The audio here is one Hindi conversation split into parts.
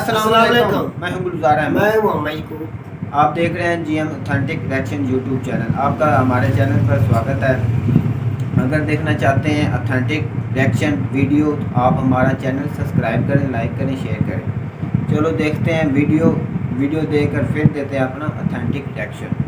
अस्सलाम वालेकुम। मैं हूं गुलजार अहमद। मैं मोहम्मद को। आप देख रहे हैं GM authentic reaction YouTube channel. आपका हमारे चैनल पर स्वागत है। अगर देखना चाहते हैं ऑथेंटिक रिएक्शन वीडियो, आप हमारा चैनल सब्सक्राइब करें, लाइक करें, शेयर करें। चलो देखते हैं वीडियो देखकर फिर देते हैं अपना ऑथेंटिक रिएक्शन।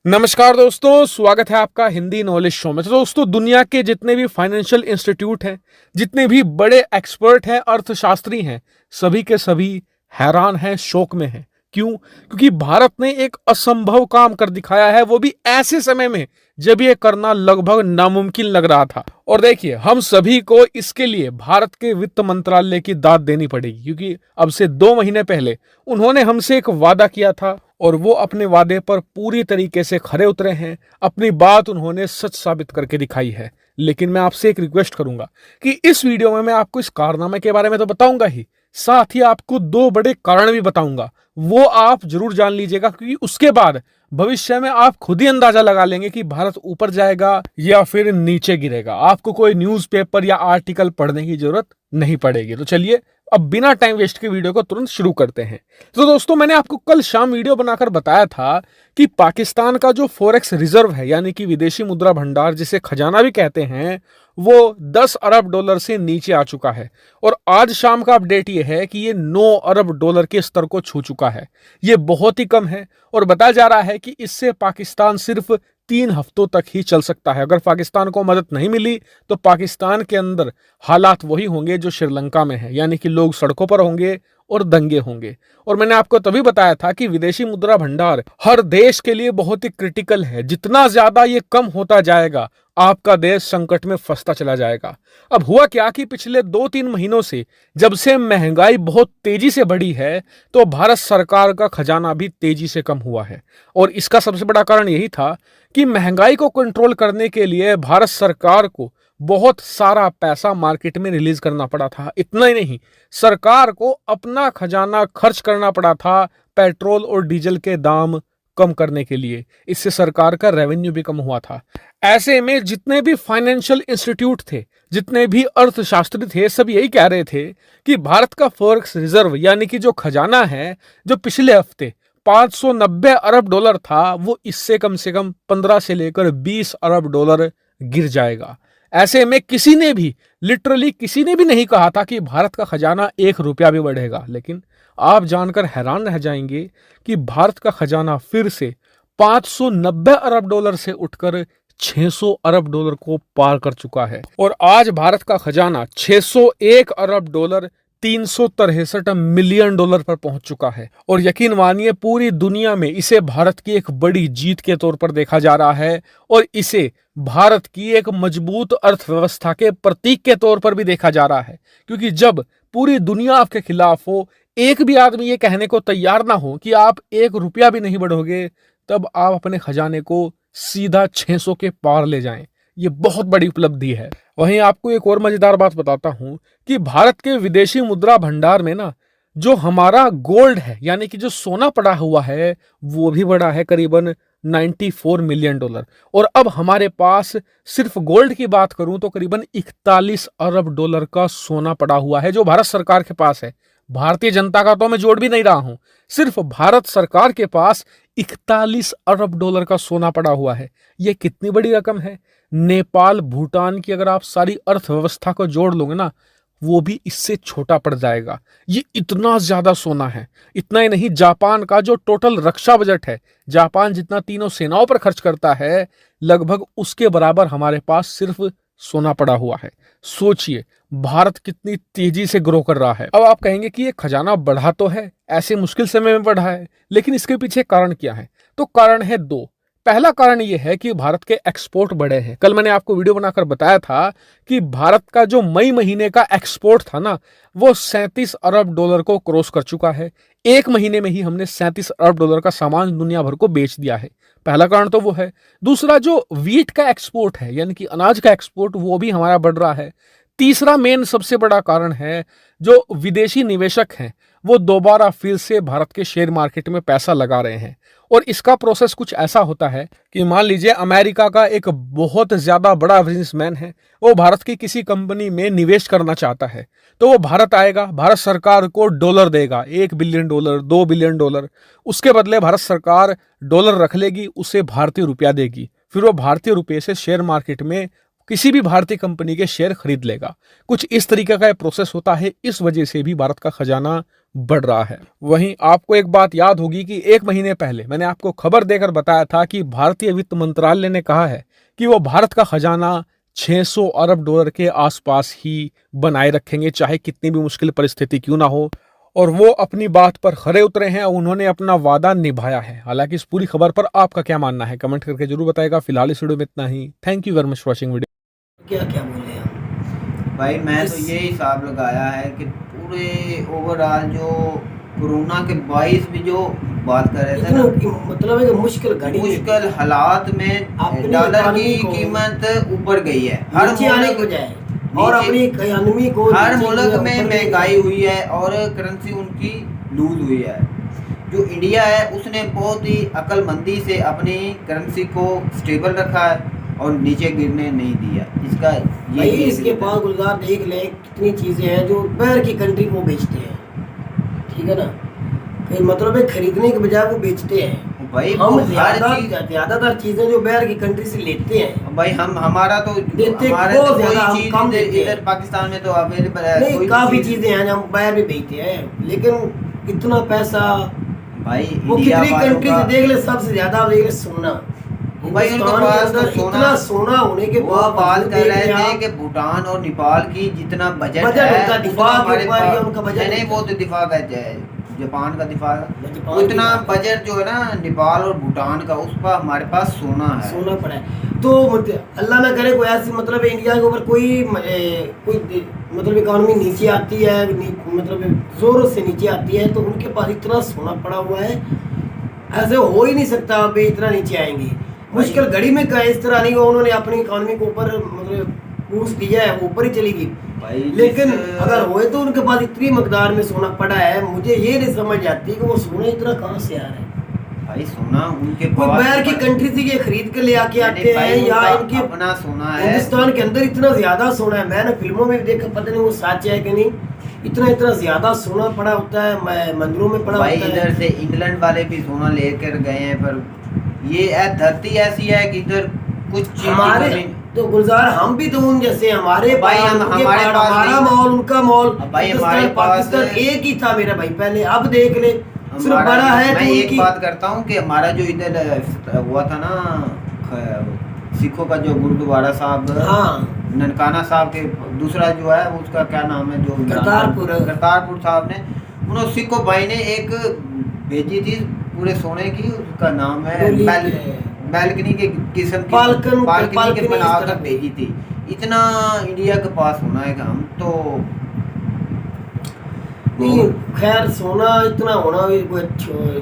नमस्कार दोस्तों, स्वागत है आपका हिंदी नॉलेज शो में। तो दोस्तों, दुनिया के जितने भी फाइनेंशियल इंस्टीट्यूट हैं, जितने भी बड़े एक्सपर्ट हैं, अर्थशास्त्री हैं, सभी के सभी हैरान हैं, शौक में हैं। क्यों? क्योंकि भारत ने एक असंभव काम कर दिखाया है, वो भी ऐसे समय में जब ये करना लगभग नामुमकिन लग रहा था। और देखिए, हम सभी को इसके लिए भारत के वित्त मंत्रालय की दाद देनी पड़ेगी, क्योंकि अब से 2 महीने पहले उन्होंने हमसे एक वादा किया था और वो अपने वादे पर पूरी तरीके से खरे उतरे हैं। अपनी बात उन्होंने सच साबित करके दिखाई है। लेकिन मैं आपसे एक रिक्वेस्ट करूंगा कि इस वीडियो में मैं आपको इस कारनामे के बारे में तो बताऊंगा ही, साथ ही आपको 2 बड़े कारण भी बताऊंगा। वो आप जरूर जान लीजिएगा, क्योंकि उसके बाद भविष्य में आप खुद ही अंदाजा लगा लेंगे कि भारत ऊपर जाएगा या फिर नीचे गिरेगा। आपको कोई न्यूज़पेपर या आर्टिकल पढ़ने की जरूरत नहीं पड़ेगी। तो चलिए, अब बिना टाइम वेस्ट के वीडियो को तुरंत शुरू करते हैं। तो दोस्तों, मैंने आपको कल शाम वीडियो बनाकर बताया था कि पाकिस्तान का जो फॉरेक्स रिजर्व है, यानी कि विदेशी मुद्रा भंडार, जिसे खजाना भी कहते हैं, वो 10 अरब डॉलर से नीचे आ चुका है। और आज शाम का अपडेट ये है कि ये 9 अरब डॉलर के स्तर को छू चुका है। ये बहुत ही कम है और बताया जा रहा है कि इससे पाकिस्तान सिर्फ 3 हफ्तों तक ही चल सकता है। अगर पाकिस्तान को मदद नहीं मिली तो पाकिस्तान के अंदर हालात वही होंगे जो श्रीलंका में है, यानी कि लोग सड़कों पर होंगे और दंगे होंगे। और मैंने आपको तभी बताया था कि विदेशी मुद्रा भंडार हर देश के लिए बहुत ही क्रिटिकल है। जितना ज्यादा ये कम होता जाएगा, आपका देश संकट में फंसता चला जाएगा। अब हुआ क्या कि पिछले 2-3 महीनों से जब से महंगाई बहुत तेजी से बढ़ी है, तो भारत सरकार का खजाना भी तेजी से कम हुआ है। और इसका सबसे बड़ा कारण यही था कि महंगाई को कंट्रोल करने के लिए भारत सरकार को बहुत सारा पैसा मार्केट में रिलीज करना पड़ा था। इतना ही नहीं, सरकार को अपना खजाना खर्च करना पड़ा था पेट्रोल और डीजल के दाम कम करने के लिए। इससे सरकार का रेवेन्यू भी कम हुआ था। ऐसे में जितने भी फाइनेंशियल इंस्टीट्यूट थे, जितने भी अर्थशास्त्री थे, सब यही कह रहे थे कि भारत का फॉरेक्स रिजर्व, यानी कि जो खजाना है, जो पिछले हफ्ते 590 अरब डॉलर था, वो इससे कम से कम 15 से लेकर 20 अरब डॉलर गिर जाएगा। ऐसे में लिटरली किसी ने भी नहीं कहा था कि भारत का खजाना 1 रुपया भी बढ़ेगा। लेकिन आप जानकर हैरान रह जाएंगे कि भारत का खजाना फिर से 590 अरब डॉलर से उठकर 600 अरब डॉलर को पार कर चुका है। और आज भारत का खजाना 601 अरब डॉलर 363 मिलियन डॉलर पर पहुंच चुका है। और यकीन मानिए, पूरी दुनिया में इसे भारत की एक बड़ी जीत के तौर पर देखा जा रहा है और इसे भारत की एक मजबूत अर्थव्यवस्था के प्रतीक के तौर पर भी देखा जा रहा है। क्योंकि जब पूरी दुनिया आपके खिलाफ हो, एक भी आदमी ये कहने को तैयार ना हो कि आप 1 रुपया भी नहीं बढ़ोगे, तब आप अपने खजाने को सीधा 600 के पार ले जाएं। ये बहुत बड़ी उपलब्धि है। वहीं आपको एक और मजेदार बात बताता हूं कि भारत के विदेशी मुद्रा भंडार में ना, जो हमारा गोल्ड है, यानी कि जो सोना पड़ा हुआ है, वो भी बढ़ा है करीबन 94 मिलियन डॉलर। और अब हमारे पास, सिर्फ गोल्ड की बात करूं तो करीबन 41 अरब डॉलर का सोना पड़ा हुआ है, जो भारत सरकार के पास है। भारतीय जनता का तो मैं जोड़ भी नहीं रहा हूं, सिर्फ भारत सरकार के पास 41 अरब डॉलर का सोना पड़ा हुआ है। यह कितनी बड़ी रकम है। नेपाल, भूटान की अगर आप सारी अर्थव्यवस्था को जोड़ लोगे ना, वो भी इससे छोटा पड़ जाएगा। ये इतना ज्यादा सोना है। इतना ही नहीं, जापान का जो टोटल रक्षा बजट है, जापान जितना तीनों सेनाओं पर खर्च करता है, लगभग उसके बराबर हमारे पास सिर्फ सोना पड़ा हुआ है। सोचिए, भारत कितनी तेजी से ग्रो कर रहा है। अब आप कहेंगे कि ये खजाना बढ़ा तो है, ऐसे मुश्किल समय में बढ़ा है, लेकिन इसके पीछे कारण क्या है? तो कारण है 2। पहला कारण यह है कि भारत के एक्सपोर्ट बढ़े हैं। कल मैंने आपको वीडियो बनाकर बताया था कि भारत का जो मई महीने का एक्सपोर्ट था ना, वो 37 अरब डॉलर को क्रॉस कर चुका है। 1 महीने में ही हमने 37 अरब डॉलर का सामान दुनिया भर को बेच दिया है। पहला कारण तो वो है। दूसरा, जो वीट का एक्सपोर्ट है, यानी कि अनाज का एक्सपोर्ट, वो भी हमारा बढ़ रहा है। तीसरा मेन सबसे बड़ा कारण है, जो विदेशी निवेशक हैं वो दोबारा फिर से भारत के शेयर मार्केट में पैसा लगा रहे हैं। और इसका प्रोसेस कुछ ऐसा होता है कि मान लीजिए अमेरिका का एक बहुत ज्यादा बड़ा बिजनेसमैन है, वो भारत की किसी कंपनी में निवेश करना चाहता है, तो वो भारत आएगा, भारत सरकार को डॉलर देगा, $1 बिलियन, $2 बिलियन। उसके बदले भारत सरकार डॉलर रख लेगी, उसे भारतीय रुपया देगी, फिर वो भारतीय रुपये से शेयर मार्केट में किसी भी भारतीय कंपनी के शेयर खरीद लेगा। कुछ इस तरीके का प्रोसेस होता है, इस वजह से भी भारत का खजाना बढ़ रहा है। वहीं आपको एक बात याद होगी कि 1 महीने पहले मैंने आपको खबर देकर बताया था कि भारतीय वित्त मंत्रालय ने कहा है कि वो भारत का खजाना $600 अरब के आसपास ही बनाए रखेंगे, चाहे कितनी भी मुश्किल परिस्थिति क्यों ना हो। और वो अपनी बात पर खरे उतरे हैं और उन्होंने अपना वादा निभाया है। हालांकि इस पूरी खबर पर आपका क्या मानना है, कमेंट करके जरूर बताएगा। फिलहाल इस वीडियो में इतना ही। Thank you very much for watching video. क्या क्या बोले हम भाई मैं तो ये हिसाब लगाया है कि पूरे ओवरऑल जो कोरोना के 22 भी जो बात कर रहे थे ना, मतलब है कि मुश्किल हालात में डॉलर की कीमत ऊपर गई है, हर आने को जाए और अपनी इकोनॉमी को हर मुल्क में महंगाई हुई है और करेंसी उनकी लूज हुई है। जो इंडिया है उसने बहुत ही अक्लमंदी से अपनी करेंसी को स्टेबल रखा है और नीचे गिरने नहीं दिया। इसका ये इसके पास गुलजार देख ले कितनी चीजें हैं जो बाहर की कंट्री को बेचते हैं, ठीक है ना, फिर मतलब है खरीदने के बजाय वो बेचते हैं। भाई हम ज्यादातर चीजें जो बाहर की कंट्री से लेते हैं, भाई हम हमारा तो देते हमारे बहुत तो कोई ज्यादा, हम चीज कम देते हैं। इधर पाकिस्तान में तो अवेलेबल है, नहीं काफी चीजें हैं जो हम बाहर भी बेचते हैं, लेकिन इतना पैसा भाई वो इंडिया कितनी कंट्री से देख ले, सबसे ज्यादा देख ले सोना। भाई उनके पास तो इतना सोना होने के बात बाद कर रहे थे कि भूटान और नेपाल की जितना बजट है उनका दिफा के ऊपर या उनका बजट नहीं, वो तो दिफा का जापान का दिफा उतना बजट जो है ना नेपाल और भूटान का, उस पर हमारे पास सोना पड़ा है। तो अल्लाह ना करे कोई ऐसी मतलब इंडिया के ऊपर कोई मतलब इकोनॉमी नीचे आती है, मतलब जोरों से नीचे आती है, तो उनके पास इतना सोना पड़ा हुआ है, ऐसे हो ही नहीं सकता अभी इतना नीचे आएंगे। मुश्किल घड़ी में का इस तरह नहीं, उन्होंने अपनी इकोनॉमी को ऊपर मतलब पूछ दिया है, वो ऊपर ही चलेगी। लेकिन अगर होए तो उनके पास इतनी मकदार में सोना पड़ा है, मुझे ये नहीं समझ आती कि वो सोना इतना कहाँ से आ रहा है। भाई सोना उनके पास बाहर की कंट्री से ये खरीद के ले आके आते हैं, या इनके अपना सोना है। हिंदुस्तान के अंदर इतना ज्यादा सोना है, मैंने फिल्मों में देखा, पता नहीं वो सच है कि नहीं, इतना ज्यादा सोना पड़ा होता है, मंदिरों में पड़ा होता है। इधर से इंग्लैंड वाले भी सोना लेकर गए हैं, पर ये धरती ऐसी है कि इधर कुछ हमारे तो गुलजार हम भी तो उन जैसे हमारे भाई हमारे पास हमारा माहौल उनका माहौल, भाई हमारे पाकिस्तान एक ही था मेरा भाई पहले, अब देख ले सिर्फ बड़ा है। मैं एक बात करता हूँ कि हमारा जो इधर हुआ था ना सिखों का जो गुरुद्वारा साहब, हाँ ननकाना साहब के दूसरा जो है उसका क्या नाम है, जो करतारपुर साहब ने, उन्होंने सिखों भाई ने एक भेजी थी पूरे सोने की, उसका नाम है बालकनी के किस्म की बालकनी के बनाकर भेजी थी। इतना इंडिया के पास होना है कि हम तो नहीं, खैर सोना इतना होना भी कोई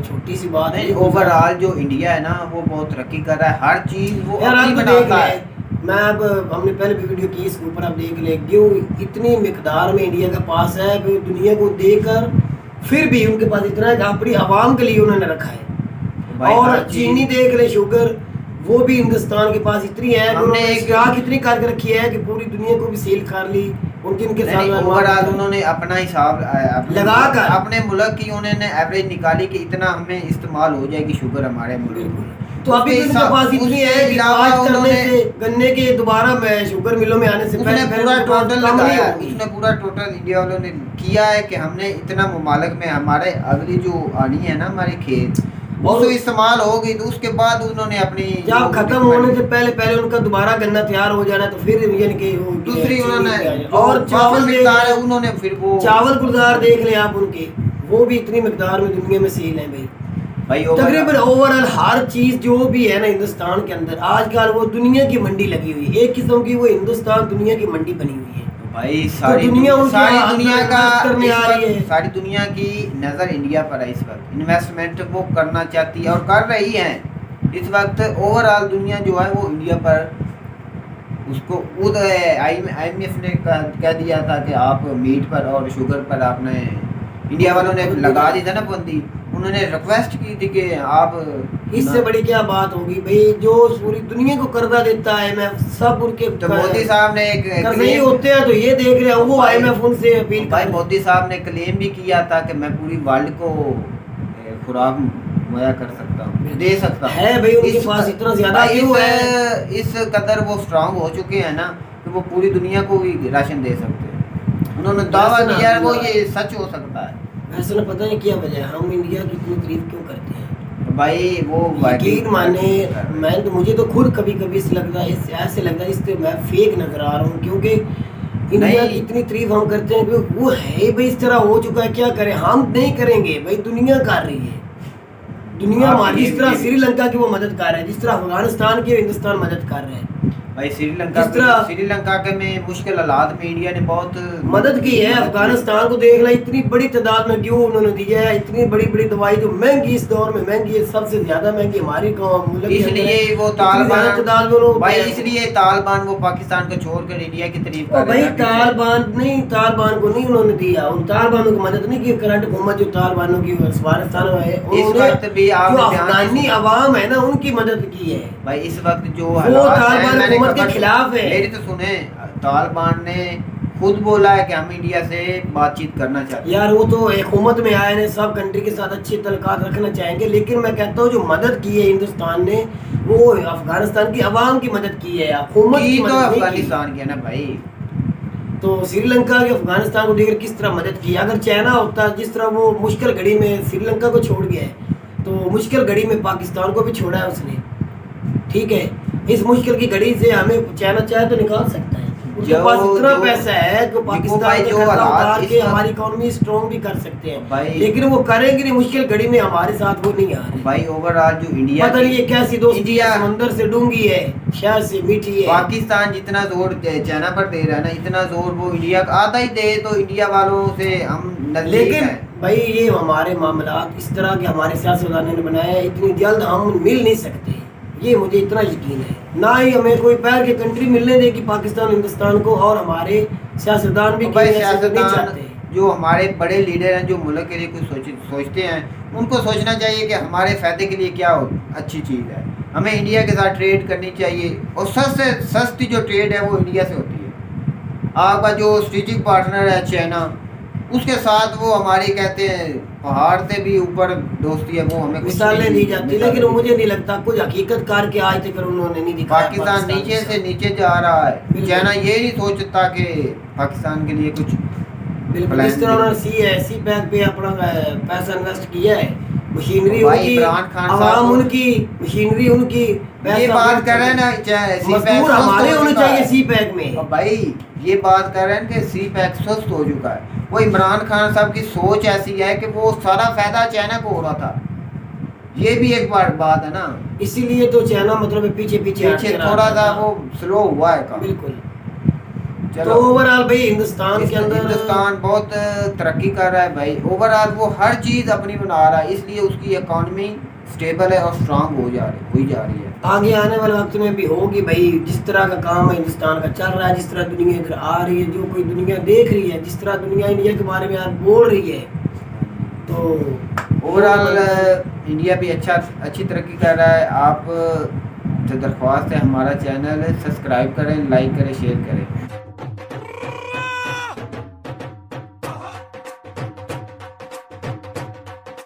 छोटी सी बात नहीं। ओवरऑल जो इंडिया है ना वो बहुत तरक्की कर रहा है, हर चीज वो अपनी बनाता है। मैं अब हमने पहले भी वीडियो की, इसके ऊपर आप देख ले क्यों इतनी मिकदार में इंडिया के पास है, दुनिया को देकर फिर भी उनके पास इतना है कि अपनी आवाम के लिए उन्होंने रखा है। और चीनी देख ले, शुगर, वो भी हिंदुस्तान के पास इतनी है, हमने कितनी करके रखी है कि पूरी दुनिया को भी सेल कर ली। उनके साथ ओवरऑल उन्होंने अपना हिसाब लगाकर अपने मुल्क की उन्होंने एवरेज निकाली कि इतना हमें इस्तेमाल हो जाएगी शुगर हमारे मुल्क। तो अभी उनके पास इतनी है कि आज करने से गन्ने के दोबारा शुगर मिलों में आने से पहले पूरा टोटल लगाया, उसने पूरा टोटल इंडिया वालों ने किया है कि हमने इतना मुमालिक में हमारे अगली जो आनी है ना हमारे खेत वो तो इस्तेमाल होगी, तो उसके बाद उन्होंने अपनी जब खत्म होने से पहले उनका दोबारा गन्ना तैयार हो जाना, तो फिर दूसरी उन्होंने और चावल मिकदार उन्होंने फिर वो चावल गुलजार देख ले आप उनके, वो भी इतनी मिकदार में दुनिया में सेल है भाई। तकरीबन ओवरऑल हर चीज जो भी है ना हिंदुस्तान के अंदर आजकल वो दुनिया की मंडी लगी हुई है, एक किस्म की वो हिंदुस्तान दुनिया की मंडी बनी हुई है भाई। सारी दुनिया की नज़र इंडिया पर है इस वक्त, इन्वेस्टमेंट वो करना चाहती है और कर रही है इस वक्त। ओवरऑल दुनिया जो है वो इंडिया पर, उसको IMF ने कह दिया था कि आप मीट पर और शुगर पर आपने इंडिया वालों ने लगा दी था ना बंदी, उन्होंने रिक्वेस्ट की थी कि आप इससे बड़ी क्या बात होगी भाई, जो पूरी दुनिया को कर्जा देता है मैं सब उनके तो मोदी साहब ने एक नहीं होते हैं तो ये देख रहे हैं वो IMF उनसे अपील भाई मोदी साहब ने क्लेम भी किया था कि मैं पूरी वर्ल्ड को खुराक मुहैया कर सकता हूँ, दे सकता हूँ। है भाई उनके पास इतना ज्यादा क्यों है, इस कदर वो स्ट्रांग हो चुके हैं ना कि वो पूरी दुनिया को भी राशन दे सकते हैं। उन्होंने दावा किया है, वो ये सच हो सकता है। ऐसा ना पता नहीं क्या वजह है, हम इंडिया की इतनी तारीफ क्यों करते हैं भाई वो यकीन माने, मैं तो मुझे तो खुद कभी कभी ऐसे लगता है इससे मैं फेक नजर आ रहा हूँ, क्योंकि इंडिया की इतनी तारीफ हम करते हैं कि वो है भाई इस तरह हो चुका है, क्या करें, हम नहीं करेंगे भाई, दुनिया कर रही है। दुनिया हमारी जिस तरह श्रीलंका की वो मदद कर रहा है, जिस तरह अफगानिस्तान की हिंदुस्तान मदद कर रहे हैं भाई, श्रीलंका के में मुश्किल हालात में इंडिया ने बहुत मदद की है। अफगानिस्तान को देख ला, इतनी बड़ी तादाद में क्यों उन्होंने दिया है, इतनी बड़ी बड़ी दवाई जो महंगी इस दौर में महंगी है, सबसे ज्यादा महंगी हमारी मुल्क, इसलिए वो तालिबान भाई, इसलिए तालिबान वो पाकिस्तान को छोड़कर इंडिया की तारीफ कर रहे हैं। तालिबान को नहीं उन्होंने दिया, उन तालिबानों की मदद नहीं की। करंट हुकूमत जो तालिबानों की अफगानिस्तान में है, इस वक्त भी अफगानी अवाम है ना उनकी मदद की है भाई। इस वक्त जो तालिबान हुकूमत के खिलाफ है। मेरी तो सुने, तालिबान ने खुद बोला है कि हम इंडिया से बातचीत करना चाहते हैं। यार वो तो हुकूमत में आए हैं, सब कंट्री के साथ अच्छी तल्लुकात रखना चाहेंगे, लेकिन मैं कहता हूँ जो मदद की है हिंदुस्तान ने, वो अफगानिस्तान की अवाम की मदद की है, हुकूमत की तो अफगानिस्तान की है ना भाई। तो श्रीलंका के अफगानिस्तान को देखकर किस तरह मदद की। अगर चाइना होता, जिस तरह वो मुश्किल घड़ी में श्रीलंका को छोड़ गया है, तो मुश्किल घड़ी में पाकिस्तान को भी छोड़ा है उसने, ठीक है। इस मुश्किल की घड़ी से हमें चाइना चाहे तो निकाल सकता है, उनके पास इतना पैसा है कि पाकिस्तान के कर्जा उतार के हमारी इकोनॉमी स्ट्रॉन्ग भी कर सकते हैं, लेकिन वो करेंगे नहीं। मुश्किल घड़ी में हमारे साथ वो नहीं आ रहे भाई। ओवरऑल जो इंडिया, पता नहीं ये कैसी दोस्ती है, समंदर से डूंगी है, शहर से मीठी है। पाकिस्तान जितना जोर चाइना पर दे रहा है ना, इतना जोर वो इंडिया का आधा ही दे तो इंडिया वालों से हम नजदीक हैं। भाई ये हमारे मामला इस तरह के हमारे सियासतदानों ने बनाया है, इतनी जल्द हम मिल नहीं सकते, ये मुझे इतना यकीन है। ना ही हमें कोई पैर की कंट्री मिलने देगी पाकिस्तान हिंदुस्तान को, और हमारे सियासतदान भी नहीं चाहते। जो हमारे बड़े लीडर हैं, जो मुल्क के लिए कुछ सोचते हैं, उनको सोचना चाहिए कि हमारे फायदे के लिए क्या अच्छी चीज़ है। हमें इंडिया के साथ ट्रेड करनी चाहिए, और सबसे सस्ती जो ट्रेड है वो इंडिया से होती है। आपका जो स्ट्रेटेजिक पार्टनर है चाइना, उसके साथ वो हमारी कहते हैं पहाड़ से भी ऊपर दोस्ती है, वो हमें मिसालें दी जाती, लेकिन मुझे नहीं लगता कुछ हकीकत कार के आज तक उन्होंने नहीं दिखाया। पाकिस्तान नीचे से नीचे जा रहा है, चाइना ये नहीं सोचता कि पाकिस्तान के लिए कुछ। बिल्कुल इस तरह उन्होंने सी पैक पे अपना पैसा इन्वेस्ट किया है, मशीनरी उनकी, आवाम उनकी, मशीनरी उनकी। ये बात कर रहे हैं ना, मजदूर हमारे होने चाहिए सी पैक में। भाई ये बात कर रहे हैं कि सी पैक स्वस्थ हो चुका है। वो इमरान खान साहब की सोच ऐसी है कि वो सारा फायदा चाइना को हो रहा था, ये भी एक बात है ना। इसीलिए तो चाइना मतलब पीछे थोड़ा सा वो स्लो हुआ है काम। बिल्कुल। तो ओवरऑल भाई हिंदुस्तान के अंदर बहुत तरक्की कर रहा है भाई। ओवरऑल वो हर चीज़ अपनी बना रहा है, इसलिए उसकी इकोनॉमी स्टेबल है और स्ट्रांग हो जा रही है। आगे आने वाले वक्त में भी होगी भाई। जिस तरह का काम है हिंदुस्तान का चल रहा है, जिस तरह दुनिया इधर आ रही है, जो कोई दुनिया देख रही है, जिस तरह दुनिया इंडिया के बारे में आज बोल रही है, तो ओवरऑल इंडिया भी अच्छी तरक्की कर रहा है। आप जो दरख्वास्त है, हमारा चैनल सब्सक्राइब करें, लाइक करें, शेयर करें।